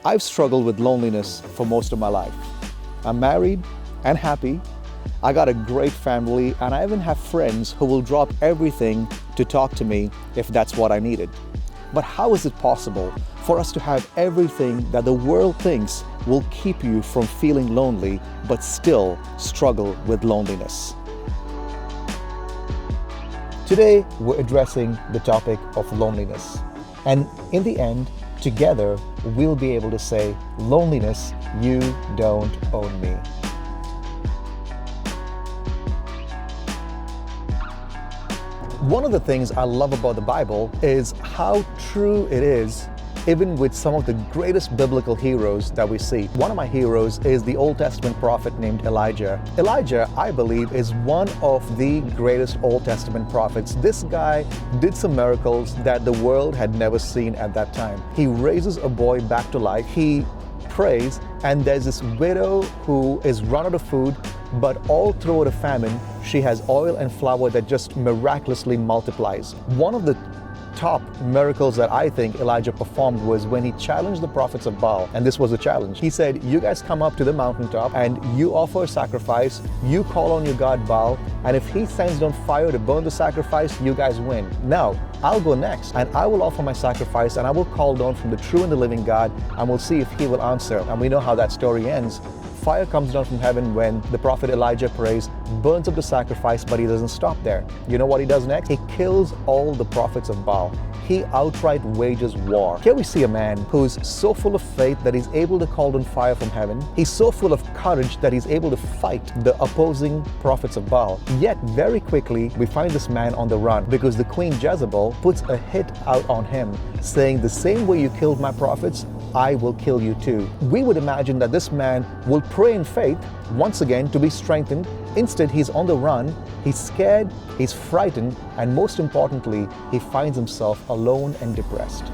I've struggled with loneliness for most of my life. I'm married and happy. I got a great family, and I even have friends who will drop everything to talk to me if that's what I needed. But how is it possible for us to have everything that the world thinks will keep you from feeling lonely, but still struggle with loneliness? Today, we're addressing the topic of loneliness. And in the end, together, we'll be able to say, loneliness, you don't own me. One of the things I love about the Bible is how true it is, even with some of the greatest biblical heroes that we see. One of my heroes is the Old Testament prophet named Elijah. Elijah, I believe, is one of the greatest Old Testament prophets. This guy did some miracles that the world had never seen at that time. He raises a boy back to life. He prays, and there's this widow who is run out of food, but all throughout a famine, she has oil and flour that just miraculously multiplies. One of the top miracles that I think Elijah performed was when he challenged the prophets of Baal, and this was a challenge. He said, you guys come up to the mountaintop and you offer a sacrifice, you call on your god Baal, and if he sends down fire to burn the sacrifice, you guys win. Now, I'll go next, and I will offer my sacrifice, and I will call down from the true and the living God, and we'll see if he will answer. And we know how that story ends. Fire comes down from heaven when the prophet Elijah prays, burns up the sacrifice, but he doesn't stop there. You know what he does next? He kills all the prophets of Baal. He outright wages war. Here we see a man who's so full of faith that he's able to call down fire from heaven. He's so full of courage that he's able to fight the opposing prophets of Baal. Yet very quickly, we find this man on the run because the queen Jezebel puts a hit out on him, saying, the same way you killed my prophets, I will kill you too. We would imagine that this man will pray in faith once again to be strengthened. Instead, he's on the run, he's scared, he's frightened, and most importantly, he finds himself alone and depressed.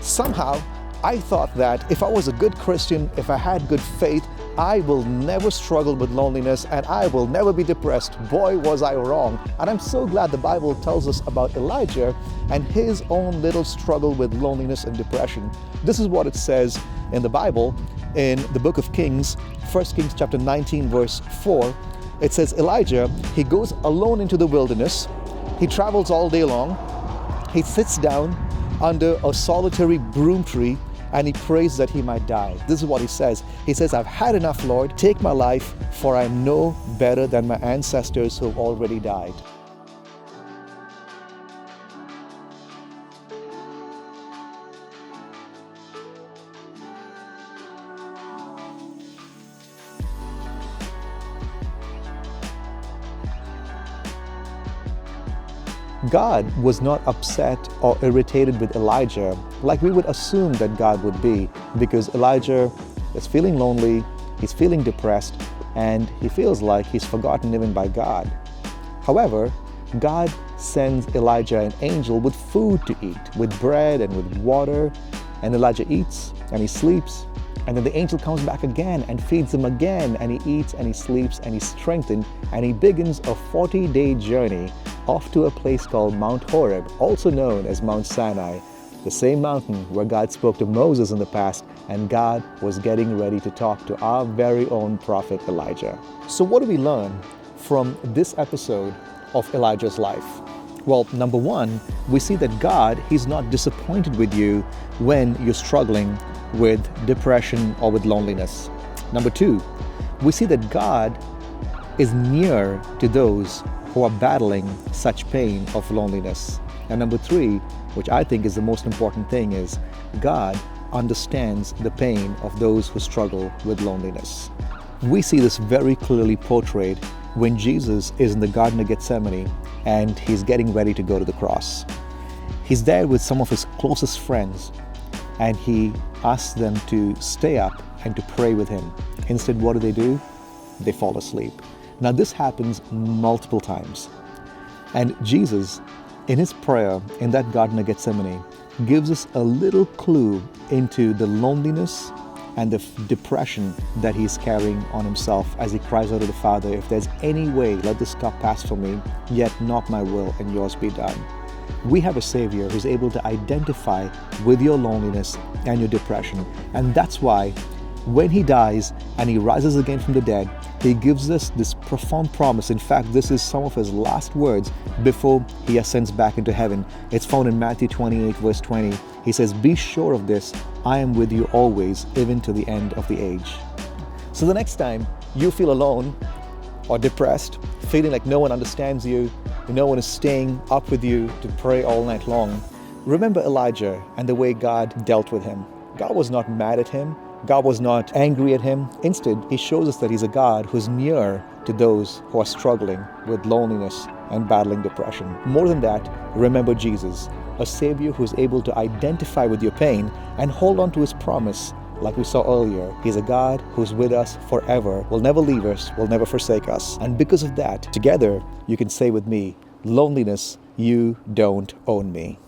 Somehow, I thought that if I was a good Christian, if I had good faith, I will never struggle with loneliness and I will never be depressed. Boy, was I wrong. And I'm so glad the Bible tells us about Elijah and his own little struggle with loneliness and depression. This is what it says in the Bible in the book of Kings, 1 Kings chapter 19, verse 4. It says, Elijah, he goes alone into the wilderness. He travels all day long. He sits down under a solitary broom tree and he prays that he might die. This is what he says. He says, I've had enough, Lord. Take my life, for I am no better than my ancestors who have already died. God was not upset or irritated with Elijah like we would assume that God would be, because Elijah is feeling lonely, he's feeling depressed, and he feels like he's forgotten even by God. However, God sends Elijah an angel with food to eat, with bread and with water, and Elijah eats and he sleeps, and then the angel comes back again and feeds him again, and he eats and he sleeps and he's strengthened, and he begins a 40-day journey off to a place called Mount Horeb, also known as Mount Sinai, the same mountain where God spoke to Moses in the past, and God was getting ready to talk to our very own prophet Elijah. So what do we learn from this episode of Elijah's life? Well, number one, we see that God, he's not disappointed with you when you're struggling with depression or with loneliness. Number two, we see that God is near to those who are battling such pain of loneliness. And number three, which I think is the most important thing, is God understands the pain of those who struggle with loneliness. We see this very clearly portrayed when Jesus is in the Garden of Gethsemane and he's getting ready to go to the cross. He's there with some of his closest friends and he asks them to stay up and to pray with him. Instead, what do? They fall asleep. Now, this happens multiple times. And Jesus, in his prayer in that Garden of Gethsemane, gives us a little clue into the loneliness and the depression that he's carrying on himself as he cries out to the Father, if there's any way, let this cup pass from me, yet not my will and yours be done. We have a Savior who's able to identify with your loneliness and your depression. And that's why when He dies and He rises again from the dead, He gives us this profound promise. In fact, this is some of His last words before He ascends back into heaven. It's found in Matthew 28, verse 20. He says, "Be sure of this, I am with you always, even to the end of the age." So the next time you feel alone or depressed, feeling like no one understands you, no one is staying up with you to pray all night long, remember Elijah and the way God dealt with him. God was not mad at him. God was not angry at him. Instead, He shows us that He's a God who's near to those who are struggling with loneliness and battling depression. More than that, remember Jesus, a Savior who's able to identify with your pain and hold on to His promise. Like we saw earlier, He's a God who's with us forever, will never leave us, will never forsake us. And because of that, together, you can say with me, loneliness, you don't own me.